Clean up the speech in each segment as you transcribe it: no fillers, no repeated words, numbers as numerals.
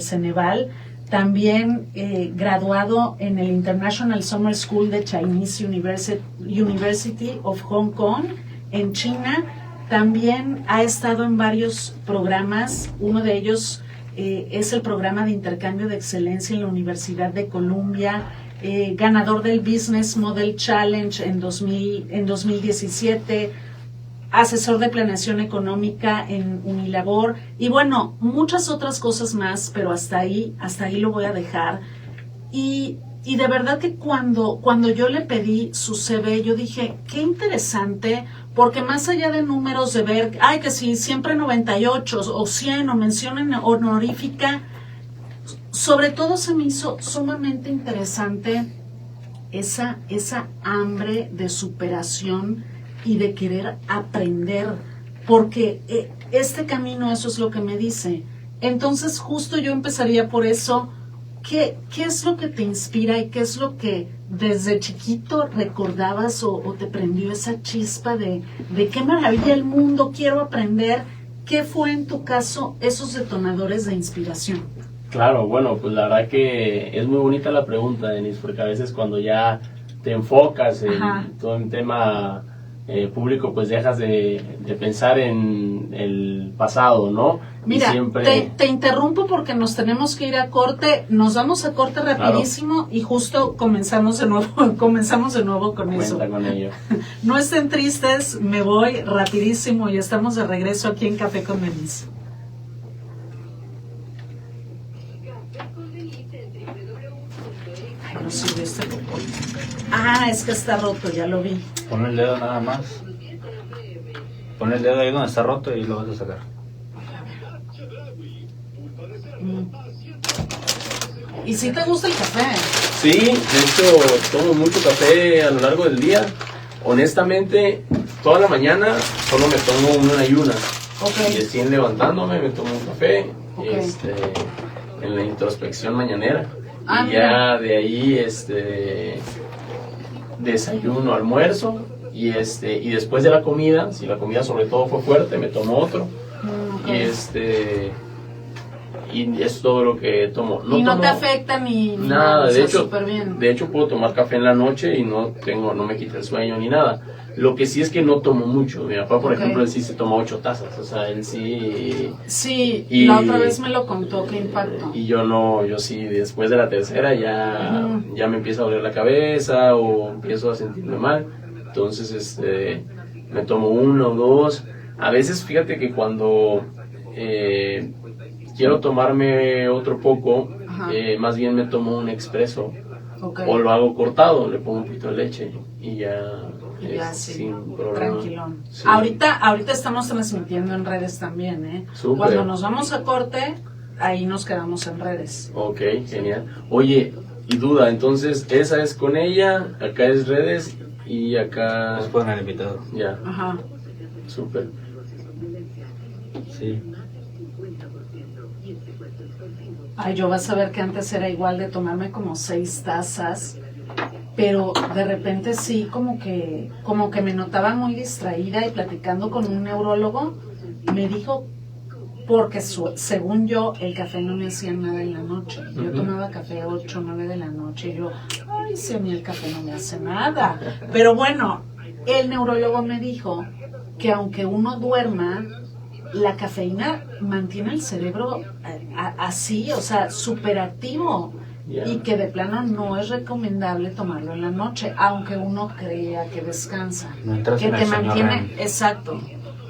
Ceneval, también graduado en el International Summer School de Chinese University of Hong Kong en China. También ha estado en varios programas, uno de ellos es el programa de intercambio de excelencia en la Universidad de Columbia, ganador del Business Model Challenge en 2017, asesor de planeación económica en Unilabor, y bueno, muchas otras cosas más, pero hasta ahí lo voy a dejar. Y de verdad que cuando yo le pedí su CV, yo dije, qué interesante, porque más allá de números, de ver, que sí, siempre 98 o 100 o mención honorífica, sobre todo se me hizo sumamente interesante esa hambre de superación y de querer aprender, porque este camino, eso es lo que me dice. Entonces justo yo empezaría por eso. ¿Qué es lo que te inspira y qué es lo que desde chiquito recordabas o te prendió esa chispa de qué maravilla el mundo, quiero aprender? ¿Qué fue en tu caso esos detonadores de inspiración? Claro, bueno, pues la verdad que es muy bonita la pregunta, Denise, porque a veces cuando ya te enfocas en todo el tema público, pues dejas de pensar en el pasado, ¿no? Mira, y siempre... te interrumpo porque nos tenemos que ir a corte, nos vamos a corte rapidísimo, claro. Y justo comenzamos de nuevo con Cuenta eso. con ello. No estén tristes, me voy rapidísimo y estamos de regreso aquí en Café con Denise. Ay, no sirve este popón. Es que está roto, ya lo vi. Pon el dedo nada más. Pon el dedo ahí donde está roto y lo vas a sacar. ¿Y si te gusta el café? Sí, de hecho tomo mucho café a lo largo del día. Honestamente, toda la mañana solo me tomo una y una. Okay. Y recién levantándome me tomo un café. Okay. En la introspección mañanera. Y mira. ya de ahí desayuno, almuerzo y después de la comida, si la comida sobre todo fue fuerte, me tomo otro. Okay. Y es todo lo que tomo. No te afecta ni nada, de hecho, súper bien. De hecho puedo tomar café en la noche y no me quita el sueño ni nada. Lo que sí es que no tomo mucho. Mi papá, por ejemplo, él sí se toma 8 tazas, o sea, él sí... Sí, la otra vez me lo contó, qué impacto. Y yo no, yo sí, después de la tercera ya me empieza a doler la cabeza o empiezo a sentirme mal. Entonces, me tomo 1 o 2. A veces, fíjate que cuando quiero tomarme otro poco, más bien me tomo un expreso. Okay. O lo hago cortado, le pongo un poquito de leche y ya sí, sin problema. Tranquilón. Sí. Ahorita estamos transmitiendo en redes también, ¿eh? Súper. Cuando nos vamos a corte, ahí nos quedamos en redes. Ok, genial. Oye, y duda, entonces, esa es con ella, acá es redes y acá... Es con el invitado. Ya. Ajá. Súper. Sí. Yo vas a ver que antes era igual de tomarme como 6 tazas, pero de repente sí como que me notaba muy distraída, y platicando con un neurólogo me dijo, porque según yo el café no me hacía nada en la noche. Yo tomaba café 8, 9 de la noche y yo, si a mí el café no me hace nada. Pero bueno, el neurólogo me dijo que aunque uno duerma, la cafeína mantiene el cerebro así, o sea, súper activo. Yeah. Y que de plano no es recomendable tomarlo en la noche, aunque uno crea que descansa. Mientras que te mantiene, REM. Exacto,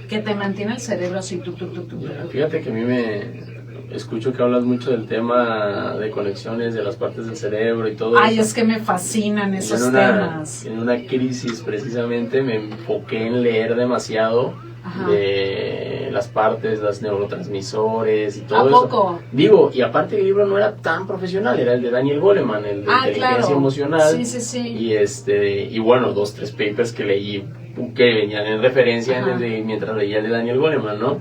que te mantiene el cerebro así, Yeah. Fíjate que a mí me escucho que hablas mucho del tema de conexiones de las partes del cerebro y todo eso. Es que me fascinan esos temas. En una crisis precisamente me enfoqué en leer demasiado. Ajá. De las partes, los neurotransmisores y todo eso. ¿A poco? Digo, y aparte el libro no era tan profesional, era el de Daniel Goleman, el de inteligencia emocional. Sí. Y bueno, 2, 3 papers que leí que venían en referencia mientras leía el de Daniel Goleman, ¿no?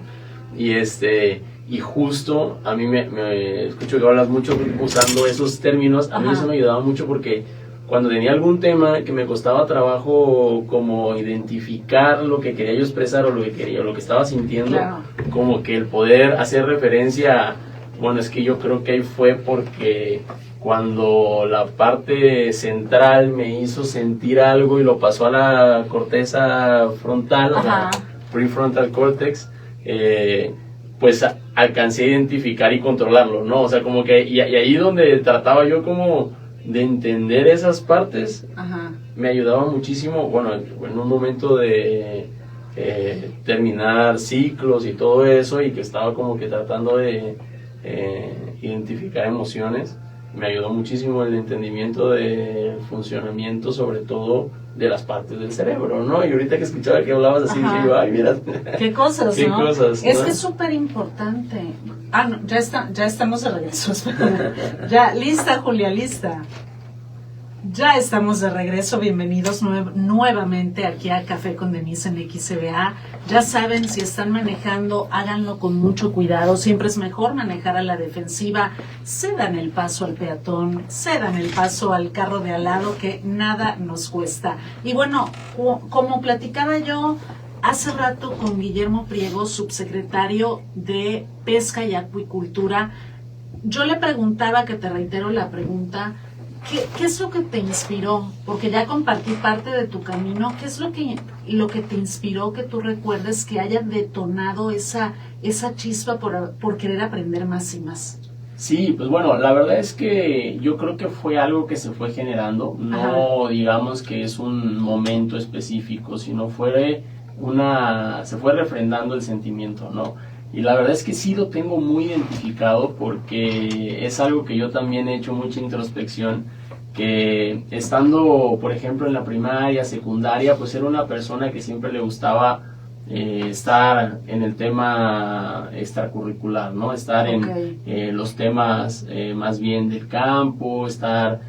Y justo a mí me escucho que hablas mucho usando esos términos. A mí eso me ayudaba mucho porque cuando tenía algún tema que me costaba trabajo como identificar lo que quería yo expresar o lo que estaba sintiendo, claro, como que el poder hacer referencia Bueno, es que yo creo que ahí fue porque cuando la parte central me hizo sentir algo y lo pasó a la corteza frontal, Ajá. la prefrontal cortex, pues alcancé a identificar y controlarlo, ¿no? O sea, como que, y ahí donde trataba yo como de entender esas partes, Ajá. me ayudaba muchísimo, bueno, en un momento de terminar ciclos y todo eso, y que estaba como que tratando de identificar emociones, me ayudó muchísimo el entendimiento del funcionamiento, sobre todo de las partes del cerebro, ¿no? Y ahorita que escuchaba que hablabas así, Ajá. dije yo, ay, mira. ¿Qué cosas, ¿Qué no? cosas, Es no? que es súper importante. Ah, no, ya estamos de regreso. Ya, lista, Julia, lista. Ya estamos de regreso, bienvenidos nuevamente aquí a Café con Denise en XBA. Ya saben, si están manejando, háganlo con mucho cuidado, siempre es mejor manejar a la defensiva, cedan el paso al peatón, cedan el paso al carro de al lado, que nada nos cuesta. Y bueno, como platicaba yo hace rato con Guillermo Priego, subsecretario de Pesca y Acuicultura, yo le preguntaba, que te reitero la pregunta, ¿qué es lo que te inspiró? Porque ya compartí parte de tu camino. ¿Qué es lo que te inspiró, que tú recuerdes, que haya detonado esa chispa por querer aprender más y más? Sí, pues bueno, la verdad es que yo creo que fue algo que se fue generando, no digamos que es un momento específico, sino se fue refrendando el sentimiento, ¿no? Y la verdad es que sí lo tengo muy identificado, porque es algo que yo también he hecho mucha introspección, que estando, por ejemplo, en la primaria, secundaria, pues era una persona que siempre le gustaba estar en el tema extracurricular, ¿no? Estar en los temas más bien del campo, estar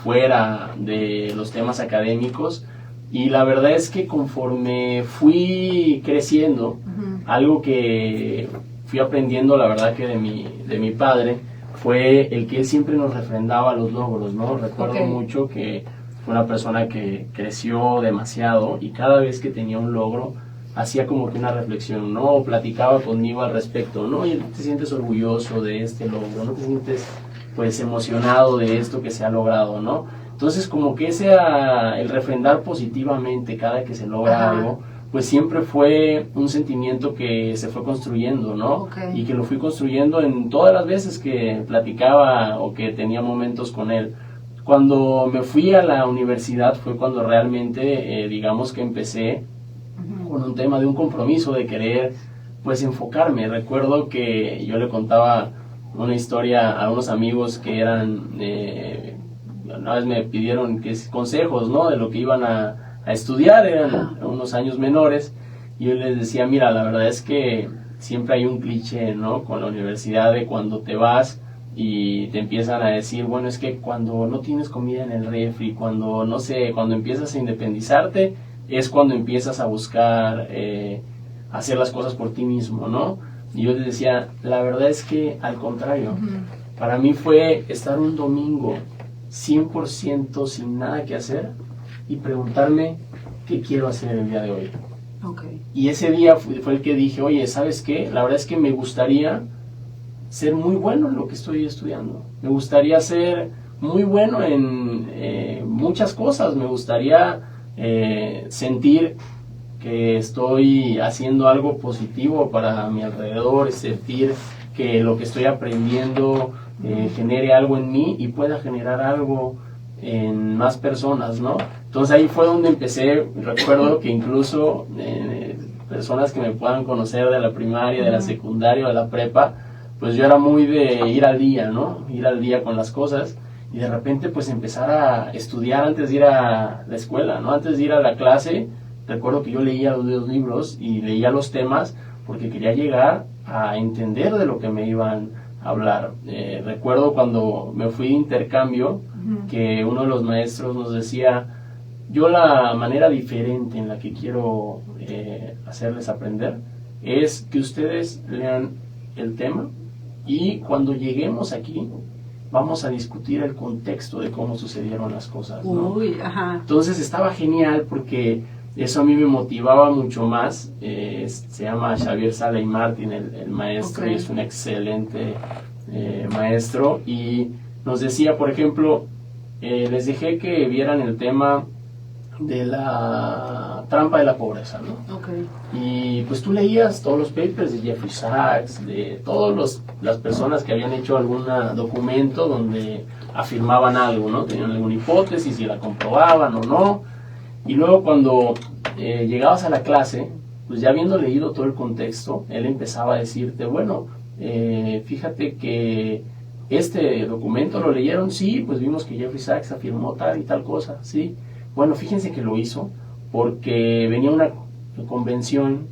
fuera de los temas académicos. Y la verdad es que conforme fui creciendo, algo que fui aprendiendo, la verdad, que de mi padre, fue el que él siempre nos refrendaba los logros, ¿no? Recuerdo mucho que fue una persona que creció demasiado, y cada vez que tenía un logro hacía como que una reflexión, ¿no? O platicaba conmigo al respecto, ¿no? Y te sientes orgulloso de este logro, ¿no? Te sientes pues emocionado de esto que se ha logrado, ¿no? Entonces, como que el refrendar positivamente cada que se logra algo, pues siempre fue un sentimiento que se fue construyendo, ¿no? Y que lo fui construyendo en todas las veces que platicaba o que tenía momentos con él. Cuando me fui a la universidad fue cuando realmente, digamos que empecé con un tema de un compromiso de querer, pues, enfocarme. Recuerdo que yo le contaba una historia a unos amigos que eran... una vez me pidieron consejos, ¿no? De lo que iban a estudiar, eran unos años menores, y yo les decía, mira, la verdad es que siempre hay un cliché, ¿no? Con la universidad, de cuando te vas y te empiezan a decir, bueno, es que cuando no tienes comida en el refri, cuando, no sé, cuando empiezas a independizarte, es cuando empiezas a buscar hacer las cosas por ti mismo, ¿no? Y yo les decía, la verdad es que al contrario, para mí fue estar un domingo 100% sin nada que hacer y preguntarme qué quiero hacer el día de hoy. Y ese día fue el que dije, oye, ¿sabes qué? La verdad es que me gustaría ser muy bueno en lo que estoy estudiando. Me gustaría ser muy bueno en muchas cosas. Me gustaría sentir que estoy haciendo algo positivo para mi alrededor, sentir que lo que estoy aprendiendo genere algo en mí y pueda generar algo en más personas, ¿no? Entonces ahí fue donde empecé. Recuerdo que incluso personas que me puedan conocer de la primaria, de la secundaria, de la prepa, pues yo era muy de ir al día, ¿no? Ir al día con las cosas, y de repente pues empezar a estudiar antes de ir a la escuela, ¿no? Antes de ir a la clase, recuerdo que yo leía los libros y leía los temas porque quería llegar a entender de lo que me iban a hablar. Recuerdo cuando me fui de intercambio, que uno de los maestros nos decía, yo la manera diferente en la que quiero hacerles aprender es que ustedes lean el tema, y cuando lleguemos aquí vamos a discutir el contexto de cómo sucedieron las cosas, ¿no? Entonces estaba genial, porque eso a mí me motivaba mucho más. Se llama Xavier Sala y Martín, el maestro, y es un excelente maestro, y nos decía, por ejemplo, les dejé que vieran el tema de la trampa de la pobreza, ¿no? Okay. Y pues tú leías todos los papers de Jeffrey Sachs, de todas las personas que habían hecho algún documento donde afirmaban algo, ¿no? Tenían alguna hipótesis y la comprobaban o no. Y luego cuando llegabas a la clase, pues ya habiendo leído todo el contexto, él empezaba a decirte, bueno, fíjate que este documento lo leyeron, sí, pues vimos que Jeffrey Sachs afirmó tal y tal cosa, sí. Bueno, fíjense que lo hizo porque venía una convención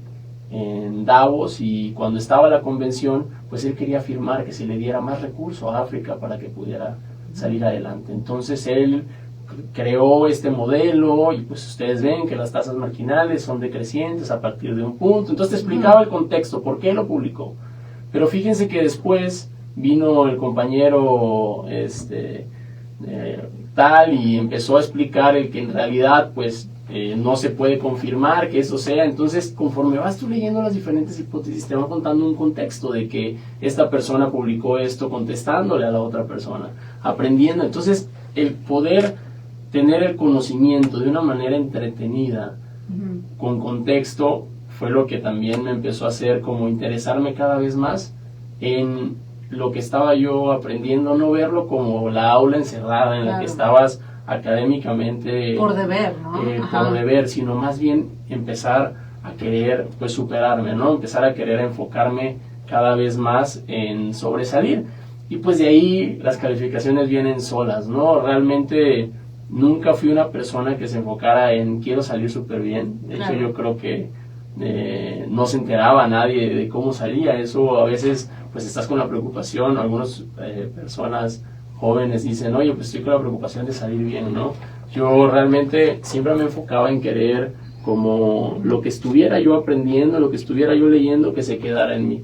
en Davos, y cuando estaba la convención, pues él quería afirmar que se le diera más recursos a África para que pudiera salir adelante. Entonces él creó este modelo, y pues ustedes ven que las tasas marginales son decrecientes a partir de un punto. Entonces te explicaba el contexto, por qué lo publicó. Pero fíjense que después vino el compañero tal y empezó a explicar el que en realidad pues no se puede confirmar que eso sea. Entonces, conforme vas tú leyendo las diferentes hipótesis, te van contando un contexto de que esta persona publicó esto contestándole a la otra persona, aprendiendo. Entonces, el poder tener el conocimiento de una manera entretenida, con contexto, fue lo que también me empezó a hacer como interesarme cada vez más en lo que estaba yo aprendiendo, no verlo como la aula encerrada en la que estabas académicamente por deber, ¿no? Por deber, sino más bien empezar a querer pues superarme, ¿no? Empezar a querer enfocarme cada vez más en sobresalir, y pues de ahí las calificaciones vienen solas, ¿no? Realmente nunca fui una persona que se enfocara en quiero salir súper bien. De hecho, yo creo que no se enteraba nadie de cómo salía. Eso a veces pues estás con la preocupación. Algunas personas jóvenes dicen, oye, pues estoy con la preocupación de salir bien, ¿no? Yo realmente siempre me enfocaba en querer como lo que estuviera yo aprendiendo, lo que estuviera yo leyendo, que se quedara en mí.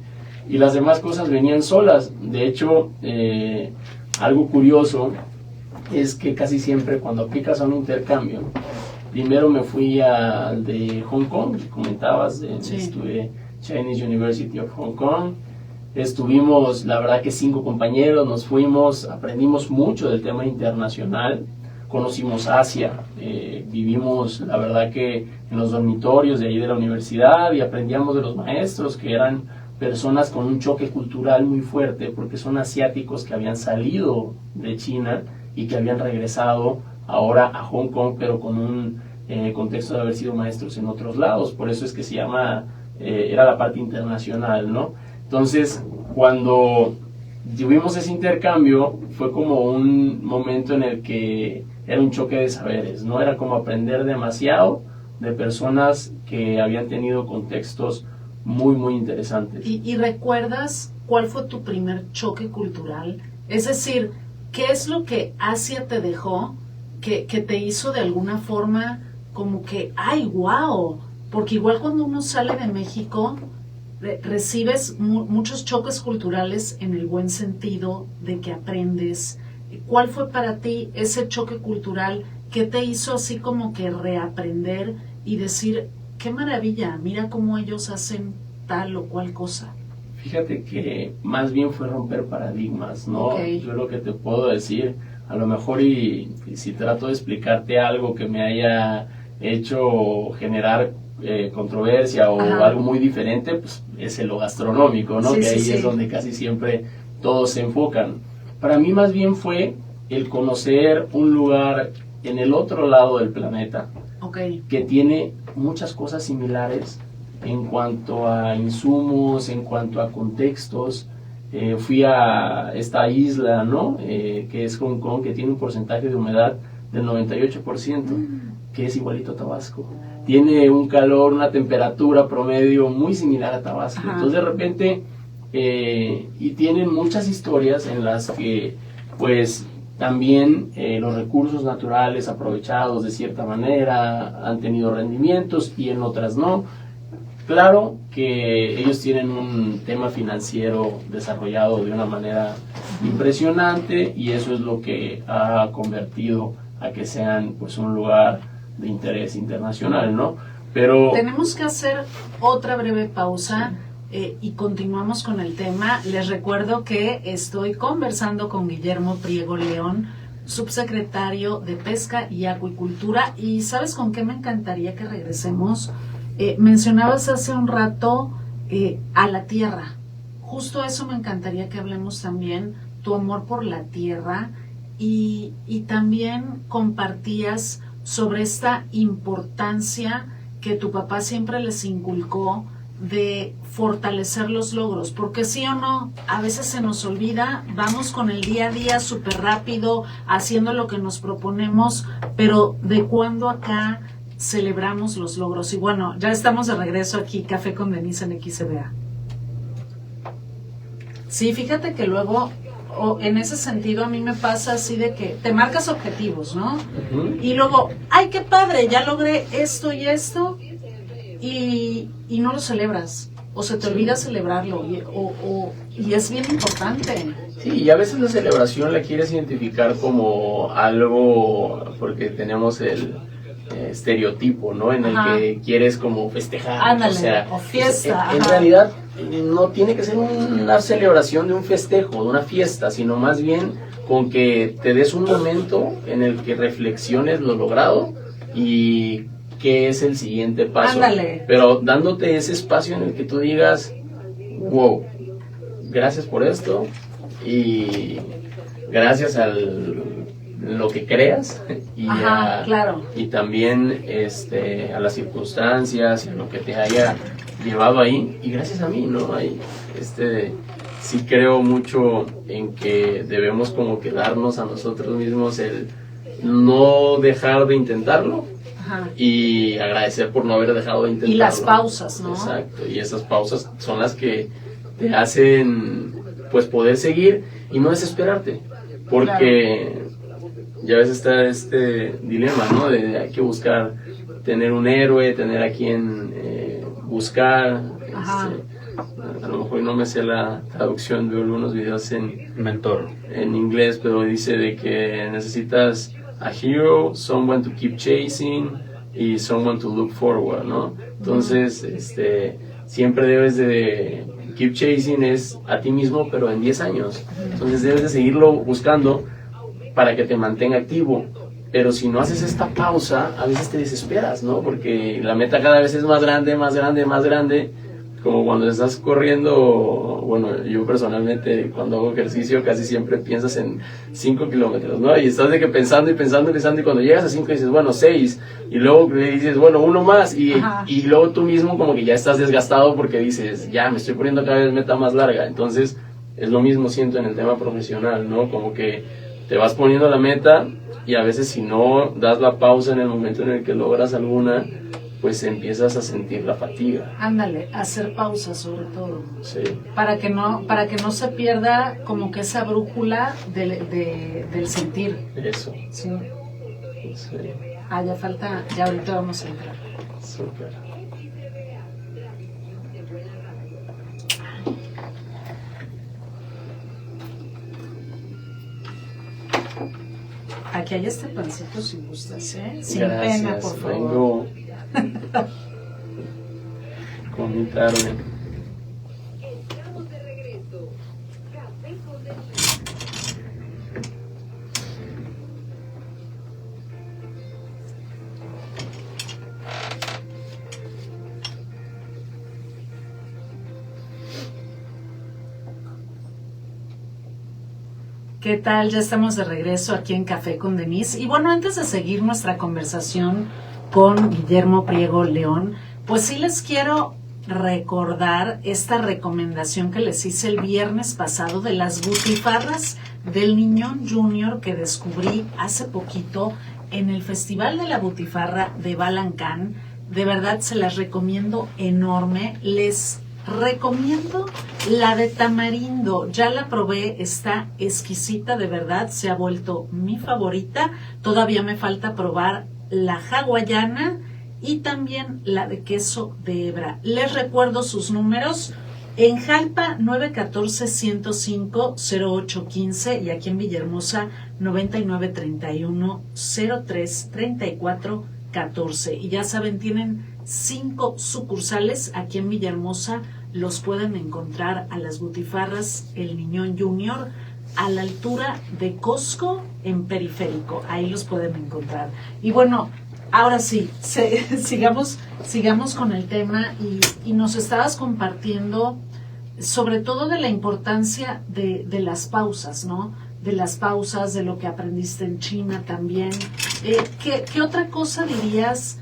Y las demás cosas venían solas. De hecho, algo curioso es que casi siempre cuando aplicas a un intercambio, primero me fui al de Hong Kong, que comentabas, estuve Chinese University of Hong Kong. Estuvimos, la verdad que 5 compañeros, nos fuimos, aprendimos mucho del tema internacional, conocimos Asia, vivimos, la verdad que en los dormitorios de ahí de la universidad, y aprendíamos de los maestros, que eran personas con un choque cultural muy fuerte, porque son asiáticos que habían salido de China y que habían regresado ahora a Hong Kong, pero con un contexto de haber sido maestros en otros lados. Por eso es que se llama, era la parte internacional, ¿no? Entonces, cuando tuvimos ese intercambio, fue como un momento en el que era un choque de saberes, ¿no? Era como aprender demasiado de personas que habían tenido contextos muy, muy interesantes. ¿Y recuerdas cuál fue tu primer choque cultural? Es decir, ¿qué es lo que Asia te dejó que te hizo de alguna forma como que, ¡ay, wow! Porque igual cuando uno sale de México, recibes muchos choques culturales en el buen sentido de que aprendes. ¿Cuál fue para ti ese choque cultural que te hizo así como que reaprender y decir, qué maravilla, mira cómo ellos hacen tal o cual cosa? Fíjate que más bien fue romper paradigmas, ¿no? Okay. Yo lo que te puedo decir, a lo mejor y si trato de explicarte algo que me haya hecho generar controversia o algo muy diferente, pues es en lo gastronómico, ¿no? Sí, que ahí sí, es donde casi siempre todos se enfocan. Para mí más bien fue el conocer un lugar en el otro lado del planeta, que tiene muchas cosas similares en cuanto a insumos, en cuanto a contextos. Fui a esta isla, ¿no? Que es Hong Kong, que tiene un porcentaje de humedad del 98%, que es igualito a Tabasco. Tiene un calor, una temperatura promedio muy similar a Tabasco. Entonces de repente, y tienen muchas historias en las que pues también los recursos naturales aprovechados de cierta manera han tenido rendimientos y en otras no. Claro que ellos tienen un tema financiero desarrollado de una manera impresionante, y eso es lo que ha convertido a que sean pues un lugar de interés internacional, ¿no? Pero tenemos que hacer otra breve pausa y continuamos con el tema. Les recuerdo que estoy conversando con Guillermo Priego León, subsecretario de Pesca y Acuicultura. Y ¿sabes con qué me encantaría que regresemos? Mencionabas hace un rato a la tierra. Justo eso me encantaría que hablemos también, tu amor por la tierra, y también compartías sobre esta importancia que tu papá siempre les inculcó de fortalecer los logros, porque sí o no, a veces se nos olvida, vamos con el día a día súper rápido, haciendo lo que nos proponemos, pero de cuándo acá celebramos los logros. Y bueno, ya estamos de regreso aquí, Café con Denise en XBA. Sí, fíjate que luego, en ese sentido, a mí me pasa así de que te marcas objetivos, ¿no? Y luego, ¡ay, qué padre! Ya logré esto y esto, y no lo celebras, o se te olvida celebrarlo, y es bien importante. Sí, y a veces la celebración la quieres identificar como algo, porque tenemos el estereotipo, ¿no? En el que quieres como festejar. Ándale, o fiesta. En realidad no tiene que ser una celebración de un festejo, de una fiesta, sino más bien con que te des un momento en el que reflexiones lo logrado y qué es el siguiente paso. Ándale. Pero dándote ese espacio en el que tú digas, wow, gracias por esto y gracias a lo que creas y, claro. Y también a las circunstancias y a lo que te haya llevado ahí, y gracias a mí, ¿no? Sí creo mucho en que debemos como que darnos a nosotros mismos el no dejar de intentarlo. Y agradecer por no haber dejado de intentarlo. Y las pausas, ¿no? Exacto, y esas pausas son las que te hacen pues poder seguir y no desesperarte, porque ya ves está este dilema, ¿no? De hay que buscar tener un héroe, tener a quien buscar. A lo mejor no me sé la traducción, veo algunos videos en mentor en inglés, pero dice de que necesitas a hero, someone to keep chasing y someone to look forward, ¿no? Entonces, siempre debes de keep chasing es a ti mismo, pero en 10 años. Entonces debes de seguirlo buscando para que te mantenga activo. Pero si no haces esta pausa, a veces te desesperas, ¿no? Porque la meta cada vez es más grande, más grande, más grande. Como cuando estás corriendo, bueno, yo personalmente cuando hago ejercicio casi siempre piensas en 5 kilómetros, ¿no? Y estás de que pensando y pensando y pensando, y cuando llegas a 5 dices, bueno, 6, y luego le dices, bueno, 1 más, y luego tú mismo como que ya estás desgastado porque dices, ya me estoy poniendo cada vez meta más larga. Entonces es lo mismo siento en el tema profesional, ¿no? Como que te vas poniendo la meta y a veces si no das la pausa en el momento en el que logras alguna, pues empiezas a sentir la fatiga. Ándale, hacer pausas sobre todo. Sí. Para que no se pierda como que esa brújula del sentir. Eso. Sí. Sí. Ya falta, ya ahorita vamos a entrar. Súper. Aquí hay este pancito si gustas, ¿eh? Sin Gracias. pena, por favor. Vengo con mi tarde. ¿Qué tal? Ya estamos de regreso aquí en Café con Denise. Y bueno, antes de seguir nuestra conversación con Guillermo Priego León, pues sí les quiero recordar esta recomendación que les hice el viernes pasado de las butifarras del Niñón Junior que descubrí hace poquito en el Festival de la Butifarra de Balancán. De verdad se las recomiendo enorme. Les recomiendo la de tamarindo, ya la probé, está exquisita, de verdad, se ha vuelto mi favorita. Todavía me falta probar la hawaiana y también la de queso de hebra. Les recuerdo sus números: en Jalpa 914-105-0815 y aquí en Villahermosa 9931-033414. 14. Y ya saben, tienen 5 sucursales aquí en Villahermosa. Los pueden encontrar a las Butifarras El Niñón Junior, a la altura de Costco en Periférico. Ahí los pueden encontrar. Y bueno, ahora sí, sigamos con el tema y nos estabas compartiendo sobre todo de la importancia de las pausas, ¿no? De las pausas, de lo que aprendiste en China también. ¿Qué otra cosa dirías?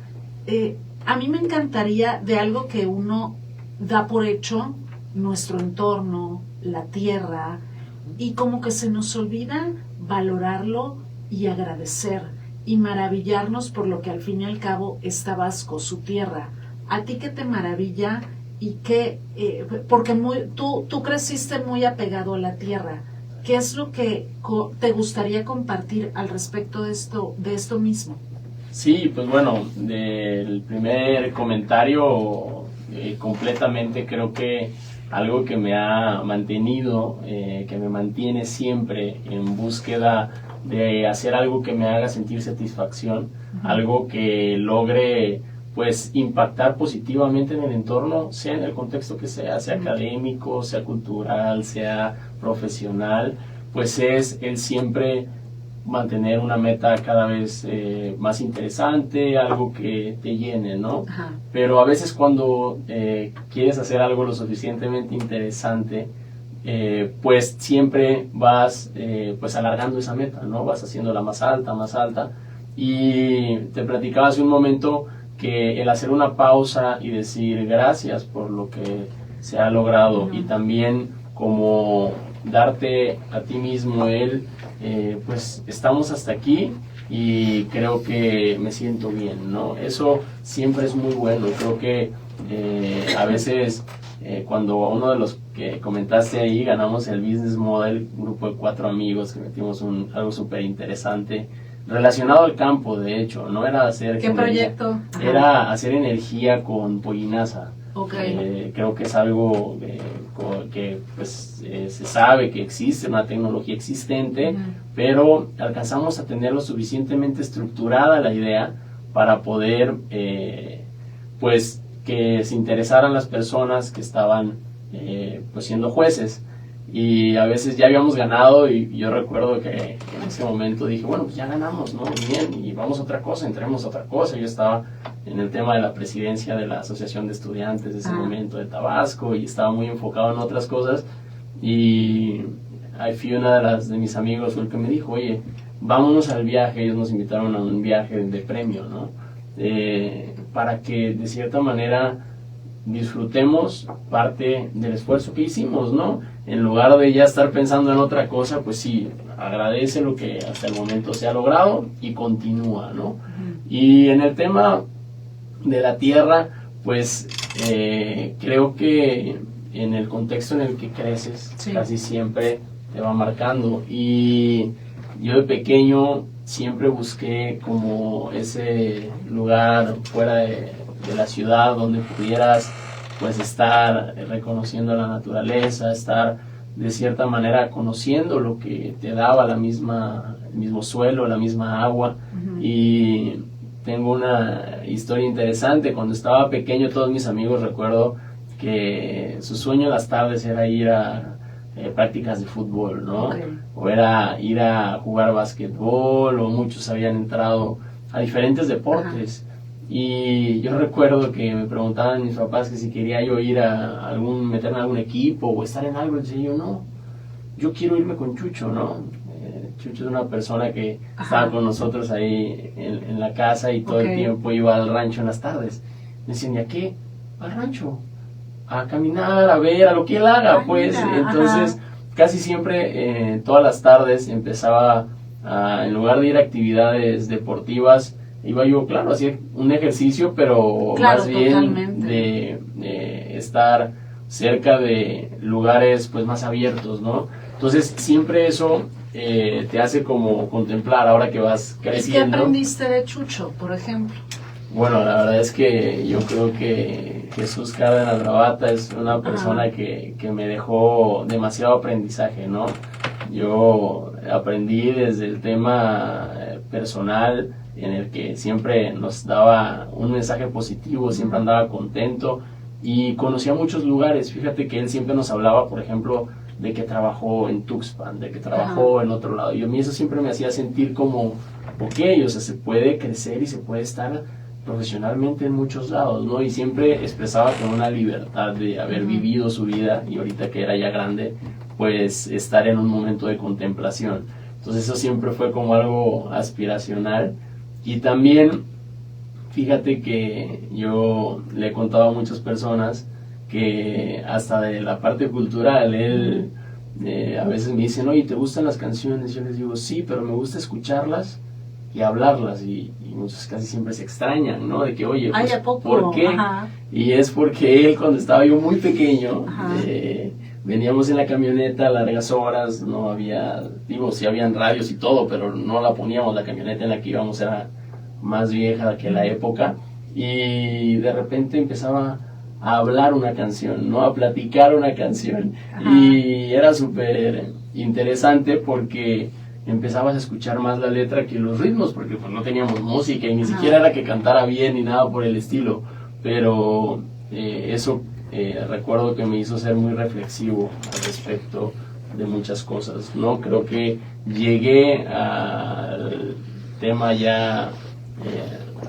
A mí me encantaría de algo que uno da por hecho, nuestro entorno, la tierra, y como que se nos olvida valorarlo y agradecer y maravillarnos por lo que al fin y al cabo es Tabasco, su tierra. ¿A ti qué te maravilla? Y qué, porque tú creciste muy apegado a la tierra. ¿Qué es lo que te gustaría compartir al respecto de esto mismo? Sí, pues bueno, del primer comentario, completamente creo que algo que me ha mantenido, que me mantiene siempre en búsqueda de hacer algo que me haga sentir satisfacción, algo que logre pues impactar positivamente en el entorno, sea en el contexto que sea académico, sea cultural, sea profesional, pues es el siempre mantener una meta cada vez más interesante, algo que te llene, ¿no? Ajá. Pero a veces cuando quieres hacer algo lo suficientemente interesante, pues siempre vas pues alargando esa meta, ¿no? Vas haciéndola más alta, y te platicaba hace un momento que el hacer una pausa y decir gracias por lo que se ha logrado, y también como darte a ti mismo pues estamos hasta aquí y creo que me siento bien, ¿no? Eso siempre es muy bueno. Creo que a veces cuando uno de los que comentaste ahí ganamos el Business Model, un grupo de 4 amigos que metimos algo súper interesante relacionado al campo, de hecho, no era hacer... ¿Qué proyecto? Era hacer energía con pollinaza. Okay. Creo que es algo que pues, se sabe que existe, una tecnología existente, pero alcanzamos a tener lo suficientemente estructurada la idea para poder pues que se interesaran las personas que estaban pues siendo jueces. Y a veces ya habíamos ganado y yo recuerdo que en ese momento dije, bueno, pues ya ganamos, ¿no? Bien, y vamos a otra cosa, entremos a otra cosa. Yo estaba en el tema de la presidencia de la Asociación de Estudiantes de ese momento de Tabasco y estaba muy enfocado en otras cosas. Y ahí fui una de mis amigos fue el que me dijo, oye, vámonos al viaje. Ellos nos invitaron a un viaje de premio, ¿no? Para que de cierta manera disfrutemos parte del esfuerzo que hicimos, ¿no? En lugar de ya estar pensando en otra cosa, pues sí, agradece lo que hasta el momento se ha logrado y continúa, ¿no? Y en el tema de la tierra, pues creo que en el contexto en el que creces, casi siempre te va marcando. Y yo de pequeño siempre busqué como ese lugar fuera de la ciudad donde pudieras pues estar reconociendo la naturaleza, estar de cierta manera conociendo lo que te daba el mismo suelo, la misma agua. Y tengo una historia interesante. Cuando estaba pequeño, todos mis amigos, recuerdo que su sueño en las tardes era ir a prácticas de fútbol, ¿no? O era ir a jugar básquetbol, o muchos habían entrado a diferentes deportes. Y yo recuerdo que me preguntaban mis papás que si quería yo ir meterme en algún equipo o estar en algo. Y decía yo, no, yo quiero irme con Chucho, ¿no? Chucho es una persona que estaba con nosotros ahí en la casa y todo el tiempo iba al rancho en las tardes. Me decían, ¿y a qué? Al rancho, a caminar, a ver, a lo que él haga, pues. Entonces, casi siempre, todas las tardes empezaba, en lugar de ir a actividades deportivas, iba yo, claro, hacía un ejercicio, pero más bien de estar cerca de lugares pues más abiertos, ¿no? Entonces siempre eso te hace como contemplar ahora que vas creciendo. ¿Qué aprendiste de Chucho, por ejemplo? Bueno, la verdad es que yo creo que Jesús Cárdenas Bravata es una persona que me dejó demasiado aprendizaje, ¿no? Yo aprendí desde el tema personal, en el que siempre nos daba un mensaje positivo, siempre andaba contento y conocía muchos lugares. Fíjate que él siempre nos hablaba, por ejemplo, de que trabajó en Tuxpan, de que trabajó en otro lado. Y a mí eso siempre me hacía sentir como, ok, o sea, se puede crecer y se puede estar profesionalmente en muchos lados, ¿no? Y siempre expresaba con una libertad de haber vivido su vida y ahorita que era ya grande, pues estar en un momento de contemplación. Entonces eso siempre fue como algo aspiracional. Y también, fíjate que yo le he contado a muchas personas que hasta de la parte cultural, él a veces me dicen, oye, ¿te gustan las canciones? Yo les digo, sí, pero me gusta escucharlas y hablarlas, y muchos casi siempre se extrañan, ¿no? De que, oye, pues, ¿a poco? ¿por qué? Ajá. Y es porque él, cuando estaba yo muy pequeño, veníamos en la camioneta largas horas, no había, digo, sí habían radios y todo, pero no la poníamos, la camioneta en la que íbamos era más vieja que la época, y de repente empezaba a hablar una canción, ¿no? A platicar una canción. Ajá. Y era súper interesante porque empezabas a escuchar más la letra que los ritmos, porque pues no teníamos música y ni siquiera era que cantara bien ni nada por el estilo, pero eso recuerdo que me hizo ser muy reflexivo al respecto de muchas cosas, ¿no? Creo que llegué al tema ya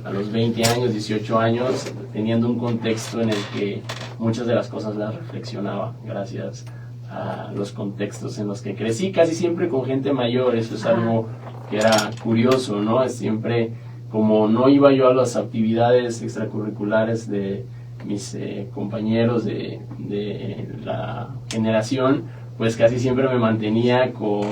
a los 20 años, 18 años, teniendo un contexto en el que muchas de las cosas las reflexionaba, gracias a los contextos en los que crecí, casi siempre con gente mayor. Eso es algo que era curioso, ¿no? Siempre, como no iba yo a las actividades extracurriculares de mis compañeros de la generación, pues casi siempre me mantenía con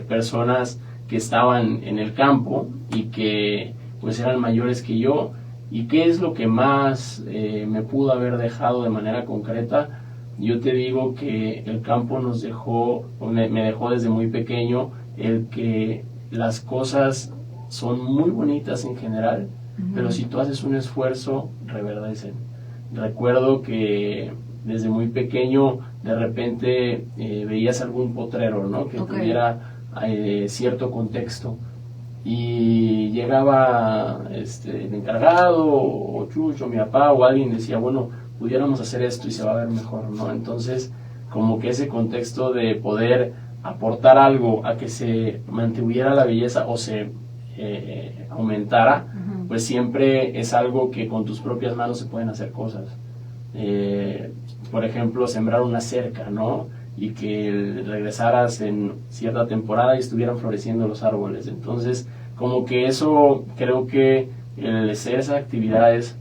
personas que estaban en el campo y que pues eran mayores que yo. ¿Y qué es lo que más me pudo haber dejado de manera concreta? Yo te digo que el campo nos dejó, me dejó desde muy pequeño el que las cosas son muy bonitas en general, pero si tú haces un esfuerzo, reverdecen. Recuerdo que desde muy pequeño de repente veías algún potrero, ¿no? Que tuviera cierto contexto, y llegaba el encargado o Chucho, mi papá o alguien, decía, bueno, pudiéramos hacer esto y se va a ver mejor, ¿no? Entonces, como que ese contexto de poder aportar algo a que se mantuviera la belleza o se aumentara, pues siempre es algo que con tus propias manos se pueden hacer cosas. Por ejemplo, sembrar una cerca, ¿no? Y que regresaras en cierta temporada y estuvieran floreciendo los árboles. Entonces, como que eso, creo que el hacer esas actividades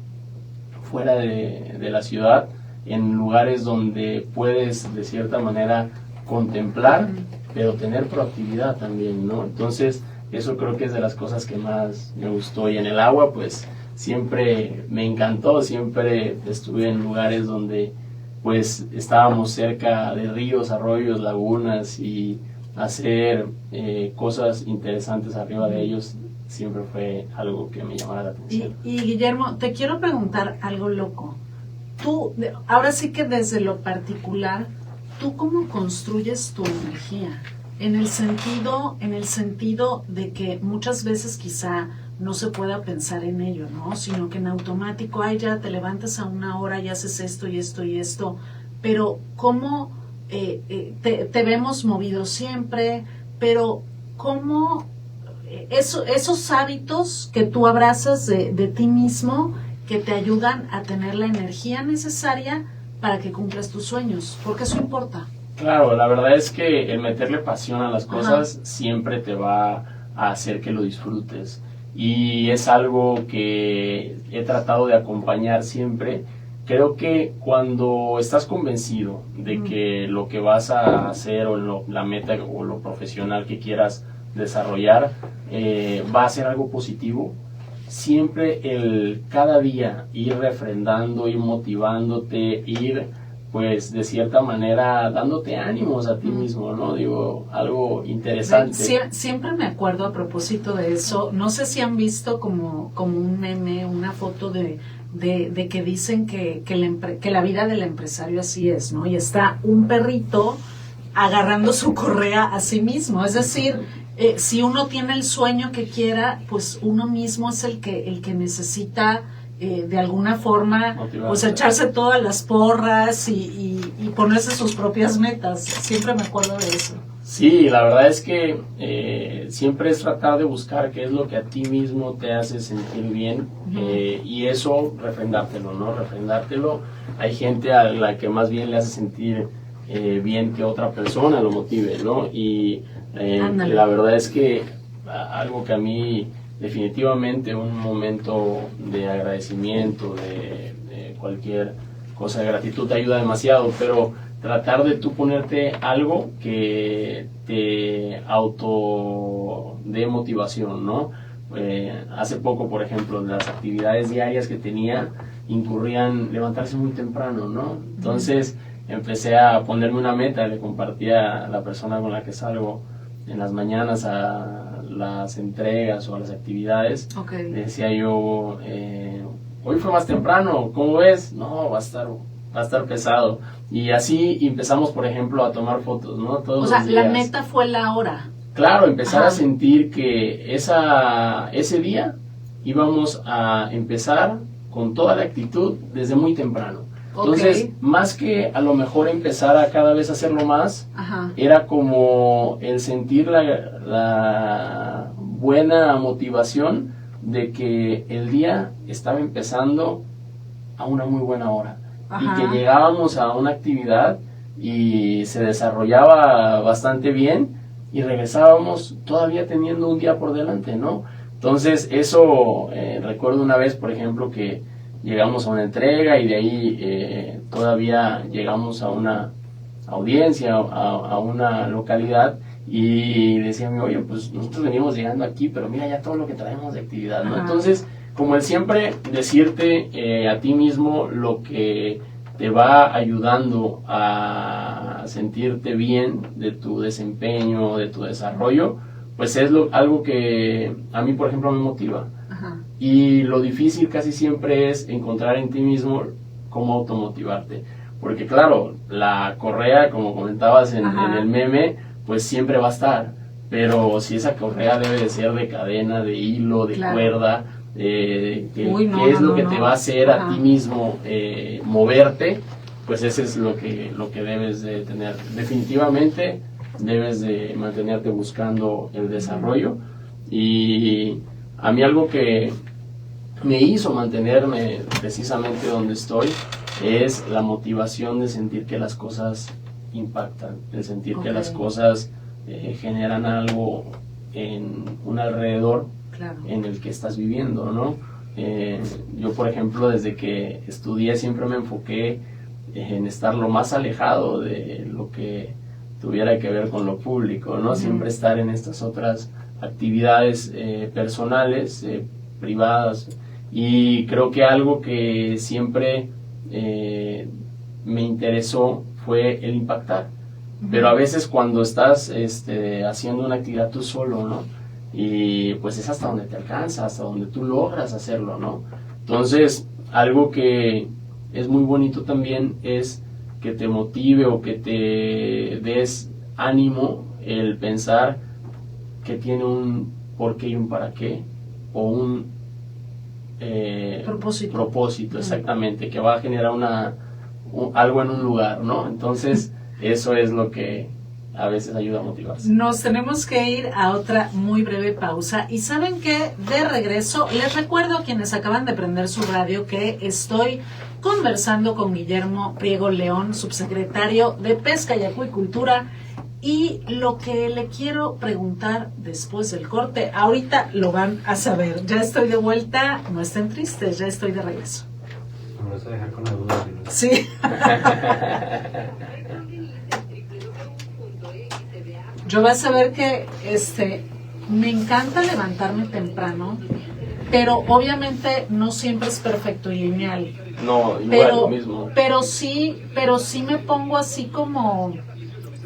fuera de la ciudad, en lugares donde puedes de cierta manera contemplar, pero tener proactividad también, ¿no? Entonces, eso creo que es de las cosas que más me gustó. Y en el agua, pues, siempre me encantó, siempre estuve en lugares donde pues estábamos cerca de ríos, arroyos, lagunas, y hacer cosas interesantes arriba de ellos siempre fue algo que me llamaba la atención. Y Guillermo, te quiero preguntar algo loco. Tú, ahora sí que desde lo particular, ¿tú cómo construyes tu energía? En el sentido de que muchas veces quizá no se pueda pensar en ello, ¿no? Sino que en automático, ya te levantas a una hora y haces esto y esto y esto, pero ¿cómo te vemos movido siempre? Pero ¿cómo esos hábitos que tú abrazas de ti mismo, que te ayudan a tener la energía necesaria para que cumplas tus sueños? Porque eso importa. Claro, la verdad es que el meterle pasión a las cosas siempre te va a hacer que lo disfrutes. Y es algo que he tratado de acompañar siempre. Creo que cuando estás convencido de que lo que vas a hacer o la meta o lo profesional que quieras desarrollar va a ser algo positivo, siempre cada día ir refrendando, ir motivándote, ir pues de cierta manera dándote ánimos a ti mismo, ¿no? Digo, algo interesante. Siempre me acuerdo a propósito de eso, no sé si han visto como un meme, una foto de que dicen que la vida del empresario así es, ¿no? Y está un perrito agarrando su correa a sí mismo, es decir, si uno tiene el sueño que quiera, pues uno mismo es el que necesita de alguna forma pues echarse todas las porras y ponerse sus propias metas. Siempre me acuerdo de eso. Sí, la verdad es que siempre es tratar de buscar qué es lo que a ti mismo te hace sentir bien, y eso refrendártelo, ¿no? Refrendártelo. Hay gente a la que más bien le hace sentir bien que otra persona lo motive, ¿no? Y la verdad es que algo que a mí definitivamente un momento de agradecimiento, de cualquier cosa de gratitud te ayuda demasiado, pero tratar de tú ponerte algo que te auto dé motivación, ¿no? Hace poco, por ejemplo, las actividades diarias que tenía incurrían levantarse muy temprano, ¿no? Entonces empecé a ponerme una meta, le compartía a la persona con la que salgo en las mañanas a las entregas o a las actividades. Okay. Le decía yo, hoy fue más temprano, ¿cómo ves? No, va a estar pesado. Y así empezamos, por ejemplo, a tomar fotos, ¿no? Todos los días. La meta fue la hora. Claro, empezar a sentir que ese día íbamos a empezar con toda la actitud desde muy temprano. Entonces, más que a lo mejor empezar a cada vez hacerlo más, era como el sentir la buena motivación de que el día estaba empezando a una muy buena hora. Y que llegábamos a una actividad y se desarrollaba bastante bien y regresábamos todavía teniendo un día por delante, ¿no? Entonces, eso, recuerdo una vez, por ejemplo, que llegamos a una entrega y de ahí todavía llegamos a una audiencia, a una localidad, y decían, oye, pues nosotros venimos llegando aquí, pero mira ya todo lo que traemos de actividad, ¿no? Entonces, como el siempre decirte a ti mismo lo que te va ayudando a sentirte bien de tu desempeño, de tu desarrollo, pues es algo que a mí, por ejemplo, me motiva. Y lo difícil casi siempre es encontrar en ti mismo cómo automotivarte. Porque claro, la correa, como comentabas en el meme, pues siempre va a estar. Pero si esa correa debe de ser de cadena, de hilo, de cuerda, qué es lo que te va a hacer a ti mismo moverte, pues ese es lo que debes de tener. Definitivamente debes de mantenerte buscando el desarrollo. Y a mí algo que me hizo mantenerme precisamente donde estoy es la motivación de sentir que las cosas impactan, de sentir que las cosas generan algo en un alrededor en el que estás viviendo, ¿no? Yo, por ejemplo, desde que estudié siempre me enfoqué en estar lo más alejado de lo que tuviera que ver con lo público, ¿no? Siempre estar en estas otras actividades personales, privadas, y creo que algo que siempre me interesó fue el impactar, pero a veces cuando estás haciendo una actividad tú solo, ¿no? Y pues es hasta donde te alcanza, hasta donde tú logras hacerlo, ¿no? Entonces, algo que es muy bonito también es que te motive o que te des ánimo el pensar que tiene un por qué y un para qué, o un propósito, exactamente, que va a generar algo en un lugar, ¿no? Entonces, eso es lo que a veces ayuda a motivarse. Nos tenemos que ir a otra muy breve pausa, y ¿saben qué? De regreso, les recuerdo a quienes acaban de prender su radio que estoy conversando con Guillermo Priego León, subsecretario de Pesca y Acuicultura, y lo que le quiero preguntar después del corte, ahorita lo van a saber. Ya estoy de vuelta, no estén tristes, ya estoy de regreso. Me vas a dejar con la duda. Sí. Yo vas a ver que me encanta levantarme temprano, pero obviamente no siempre es perfecto y lineal. No, igual lo mismo. Pero sí me pongo así como,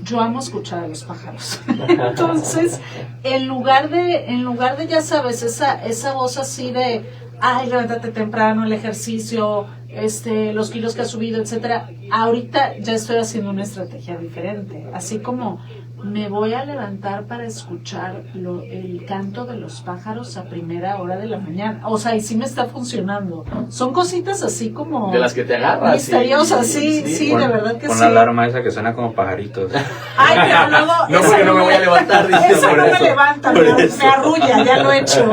yo amo escuchar a los pájaros. Entonces, en lugar de ya sabes, esa voz así de, ay, levántate temprano, el ejercicio, los kilos que has subido, etcétera, ahorita ya estoy haciendo una estrategia diferente, así como me voy a levantar para escuchar el canto de los pájaros a primera hora de la mañana. O sea, y sí me está funcionando. Son cositas así como... De las que te agarras. Misteriosas, sí, Con, de verdad que con sí. la alarma esa que suena como pajaritos. Ay, pero luego... No, porque no me voy a levantar. Esa no me levanta, me arrulla, ya lo he hecho.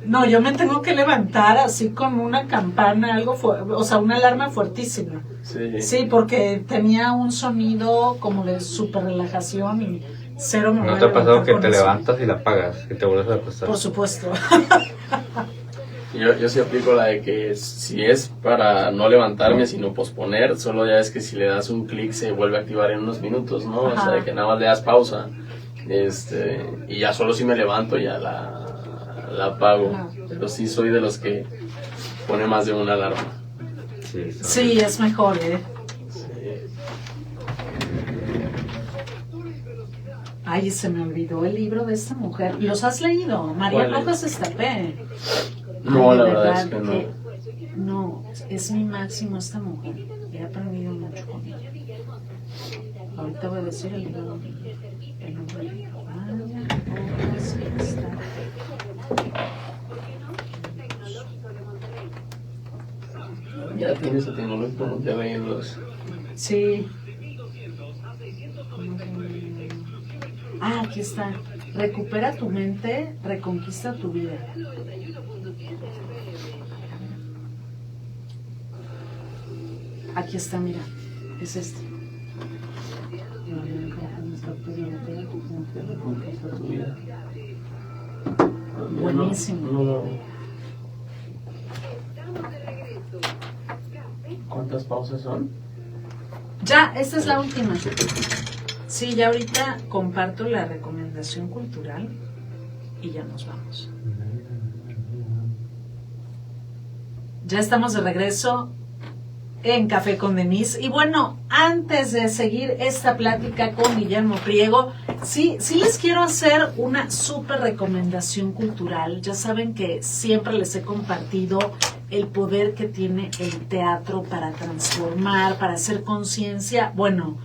No, yo me tengo que levantar así con una campana, algo o sea, una alarma fuertísima. Sí. Sí, porque tenía un sonido como de súper relajación y cero me voy ¿No a te ha pasado levantar que con te eso? levantas y la apagas y te vuelves a acostar? Por supuesto. Yo sí aplico la de que si es para no levantarme, sino posponer, solo ya es que si le das un clic se vuelve a activar en unos minutos, ¿no? Ajá. O sea, de que nada más le das pausa. Y ya solo si me levanto ya la apago. Ajá. Pero sí soy de los que pone más de una alarma. Sí, Sí, es mejor, Sí. Ay, se me olvidó el libro de esta mujer. ¿Los has leído? María ¿Cuál es? Rojas Estapé. No, Ay, de la verdad es que no. No, es mi máximo esta mujer. He aprendido mucho con ella. Ahorita voy a decir el nombre del libro. María Rojas Estapé. Ya tienes el tecnológico Monterrey en los... Sí. Ah, aquí está. Recupera tu mente, reconquista tu vida. Aquí está, mira. Es este. Buenísimo. No. ¿Cuántas pausas son? Ya, esta es la última. Sí, ya ahorita comparto la recomendación cultural y ya nos vamos. Ya estamos de regreso en Café con Denise. Y bueno, antes de seguir esta plática con Guillermo Priego, sí les quiero hacer una súper recomendación cultural. Ya saben que siempre les he compartido el poder que tiene el teatro para transformar, para hacer conciencia. Bueno,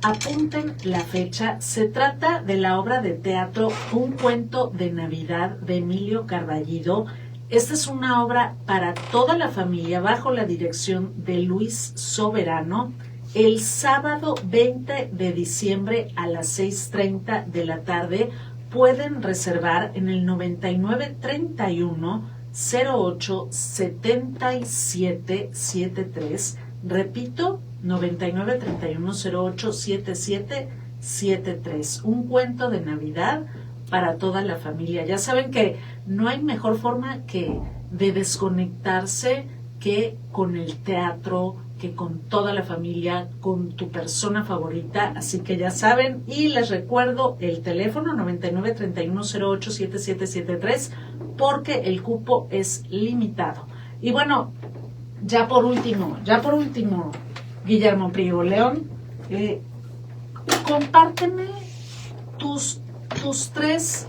apunten la fecha. Se trata de la obra de teatro Un cuento de Navidad de Emilio Carballido. Esta es una obra para toda la familia bajo la dirección de Luis Soberano. El sábado 20 de diciembre a las 6:30 de la tarde pueden reservar en el 9931 08 77 73. Repito, 9931 08 77 73. Un cuento de Navidad para toda la familia. Ya saben que no hay mejor forma que de desconectarse que con el teatro, que con toda la familia, con tu persona favorita. Así que ya saben, y les recuerdo el teléfono 9931087773 porque el cupo es limitado. Y bueno, ya por último, Guillermo Priego León, compárteme tus tres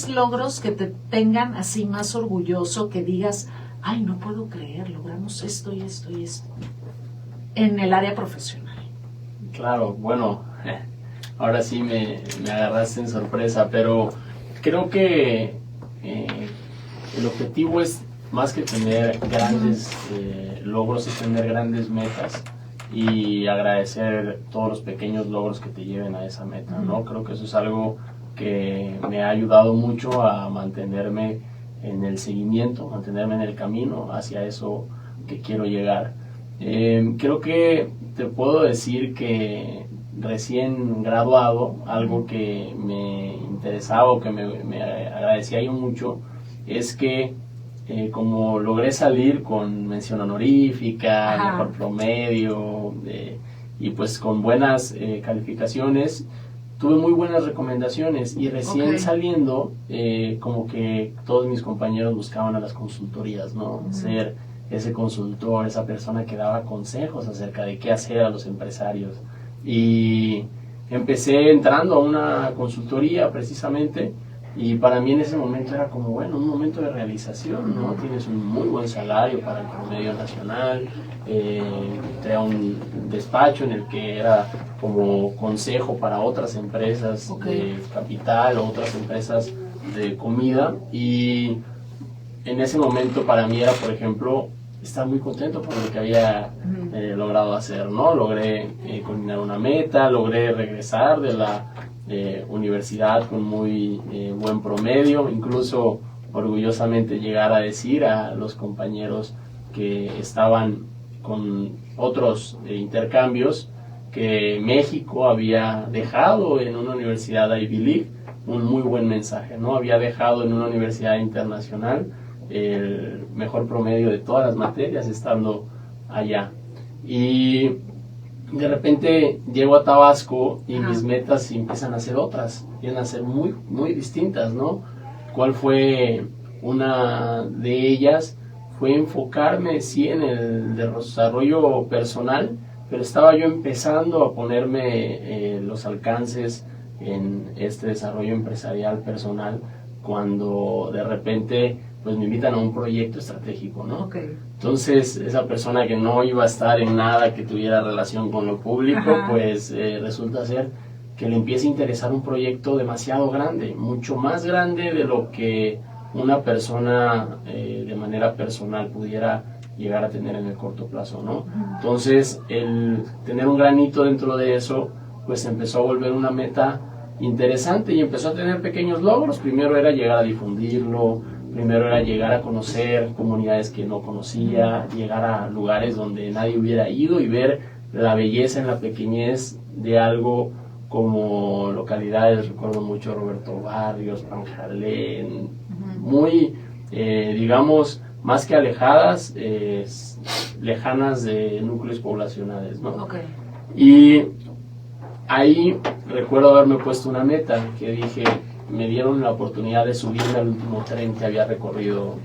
logros que te tengan así más orgulloso, que digas, ay, no puedo creer, logramos esto y esto y esto, en el área profesional. Claro, bueno, ahora sí me agarraste en sorpresa, pero creo que el objetivo es más que tener grandes logros, es tener grandes metas y agradecer todos los pequeños logros que te lleven a esa meta, ¿no? Creo que eso es algo que me ha ayudado mucho a mantenerme en el seguimiento, mantenerme en el camino hacia eso que quiero llegar. Creo que te puedo decir que recién graduado, algo que me interesaba o que me agradecía yo mucho, es que como logré salir con mención honorífica, Ajá. mejor promedio, y pues con buenas calificaciones, tuve muy buenas recomendaciones y recién saliendo, como que todos mis compañeros buscaban a las consultorías, ¿no? Ser ese consultor, esa persona que daba consejos acerca de qué hacer a los empresarios. Y empecé entrando a una consultoría precisamente Y para mí en ese momento era como, bueno, un momento de realización, ¿no? Tienes un muy buen salario para el promedio nacional, tenía un despacho en el que era como consejo para otras empresas de capital o otras empresas de comida, y en ese momento para mí era, por ejemplo, estar muy contento por lo que había logrado hacer, ¿no? Logré culminar una meta, logré regresar de la universidad con muy buen promedio, incluso orgullosamente llegar a decir a los compañeros que estaban con otros intercambios que México había dejado en una universidad Ivy League un muy buen mensaje, ¿no? Había dejado en una universidad internacional el mejor promedio de todas las materias estando allá. Y de repente llego a Tabasco y mis metas empiezan a ser otras, empiezan a ser muy, muy distintas, ¿no? ¿Cuál fue una de ellas? Fue enfocarme, sí, en el desarrollo personal, pero estaba yo empezando a ponerme los alcances en este desarrollo empresarial personal cuando de repente pues me invitan a un proyecto estratégico, ¿no? Entonces, esa persona que no iba a estar en nada que tuviera relación con lo público, pues resulta ser que le empieza a interesar un proyecto demasiado grande, mucho más grande de lo que una persona de manera personal pudiera llegar a tener en el corto plazo, ¿no? Entonces, el tener un granito dentro de eso, pues empezó a volver una meta interesante y empezó a tener pequeños logros. Primero era llegar a difundirlo, primero era llegar a conocer comunidades que no conocía, llegar a lugares donde nadie hubiera ido y ver la belleza en la pequeñez de algo como localidades, recuerdo mucho Roberto Barrios, Panjalén, muy, digamos, más que alejadas, lejanas de núcleos poblacionales, ¿no? Y ahí recuerdo haberme puesto una meta que dije, me dieron la oportunidad de subirme al último tren que había recorrido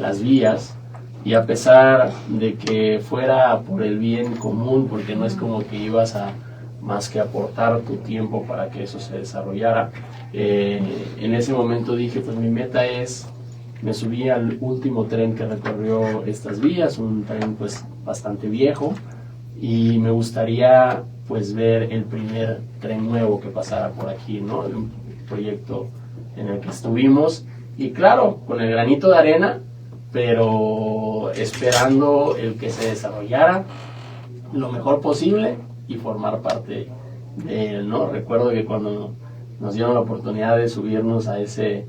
las vías, y a pesar de que fuera por el bien común, porque no es como que ibas a más que aportar tu tiempo para que eso se desarrollara, en ese momento dije, pues mi meta es, me subí al último tren que recorrió estas vías, un tren pues bastante viejo, y me gustaría pues ver el primer tren nuevo que pasara por aquí, ¿no? Un proyecto en el que estuvimos, y claro, con el granito de arena, pero esperando el que se desarrollara lo mejor posible y formar parte de él, ¿no? Recuerdo que cuando nos dieron la oportunidad de subirnos a ese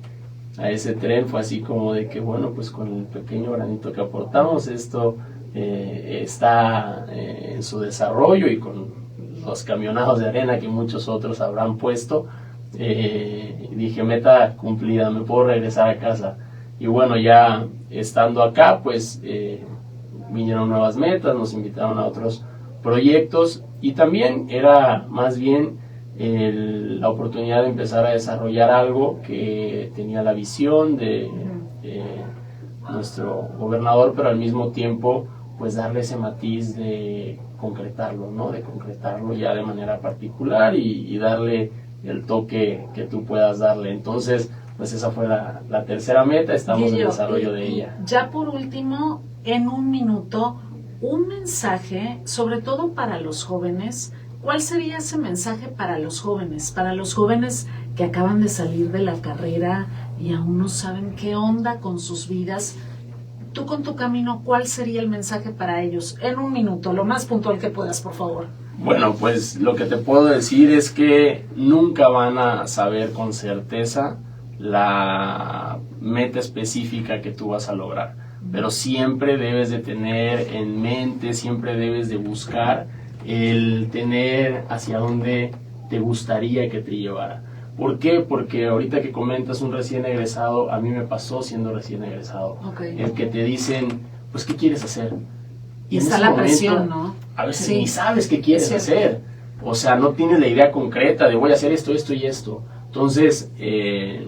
tren, fue así como de que, bueno, pues con el pequeño granito que aportamos, esto está en su desarrollo, y con los camionados de arena que muchos otros habrán puesto, dije, meta cumplida, me puedo regresar a casa. Y bueno, ya estando acá, pues vinieron nuevas metas, nos invitaron a otros proyectos, y también era más bien la oportunidad de empezar a desarrollar algo que tenía la visión de nuestro gobernador, pero al mismo tiempo pues darle ese matiz de concretarlo, ¿no? De concretarlo ya de manera particular y darle el toque que tú puedas darle. Entonces, pues esa fue la tercera meta, estamos en el desarrollo de ella. Ya por último, en un minuto, un mensaje, sobre todo para los jóvenes. ¿Cuál sería ese mensaje para los jóvenes? Para los jóvenes que acaban de salir de la carrera y aún no saben qué onda con sus vidas. Tú con tu camino, ¿cuál sería el mensaje para ellos? En un minuto, lo más puntual que puedas, por favor. Bueno, pues lo que te puedo decir es que nunca van a saber con certeza la meta específica que tú vas a lograr, pero siempre debes de tener en mente, siempre debes de buscar el tener hacia dónde te gustaría que te llevara. ¿Por qué? Porque ahorita que comentas un recién egresado, a mí me pasó siendo recién egresado. El que te dicen, pues, ¿qué quieres hacer? Y está la presión, ¿no? A veces ni sabes qué quieres hacer. O sea, no tienes la idea concreta de voy a hacer esto, esto y esto. Entonces,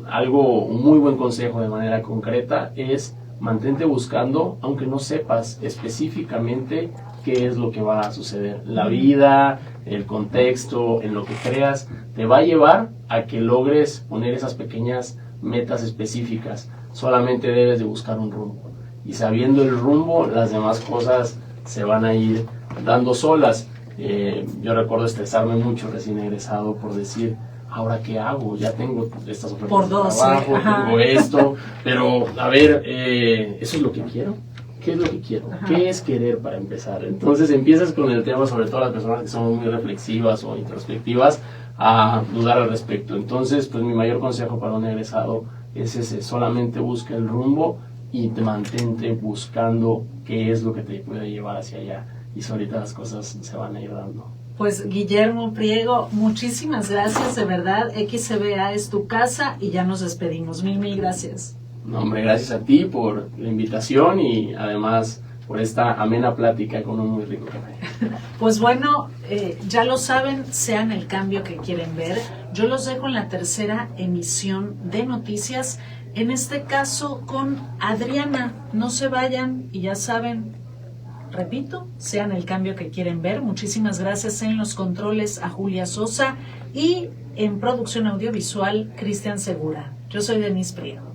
algo, un muy buen consejo de manera concreta es mantente buscando, aunque no sepas específicamente qué es lo que va a suceder. La vida, el contexto, en lo que creas, te va a llevar a que logres poner esas pequeñas metas específicas, solamente debes de buscar un rumbo. Y sabiendo el rumbo, las demás cosas se van a ir dando solas. Yo recuerdo estresarme mucho recién egresado por decir, ¿ahora qué hago? Ya tengo estas ofertas por dos, de trabajo, sí. tengo esto, pero a ver, ¿eso es lo que quiero? ¿Qué es lo que quiero? Ajá. ¿Qué es querer para empezar? Entonces empiezas con el tema, sobre todo las personas que son muy reflexivas o introspectivas, a dudar al respecto. Entonces, pues mi mayor consejo para un egresado es ese, solamente busca el rumbo y te mantente buscando qué es lo que te puede llevar hacia allá. Y solita las cosas se van a ir dando. Pues Guillermo Priego, muchísimas gracias, de verdad. XCBA es tu casa y ya nos despedimos. Mil gracias. No, hombre, gracias a ti por la invitación y además por esta amena plática con un muy rico café. Pues bueno, ya lo saben, sean el cambio que quieren ver. Yo los dejo en la tercera emisión de noticias, en este caso con Adriana. No se vayan y ya saben, repito, sean el cambio que quieren ver. Muchísimas gracias en los controles a Julia Sosa y en producción audiovisual Cristian Segura. Yo soy Denise Priego.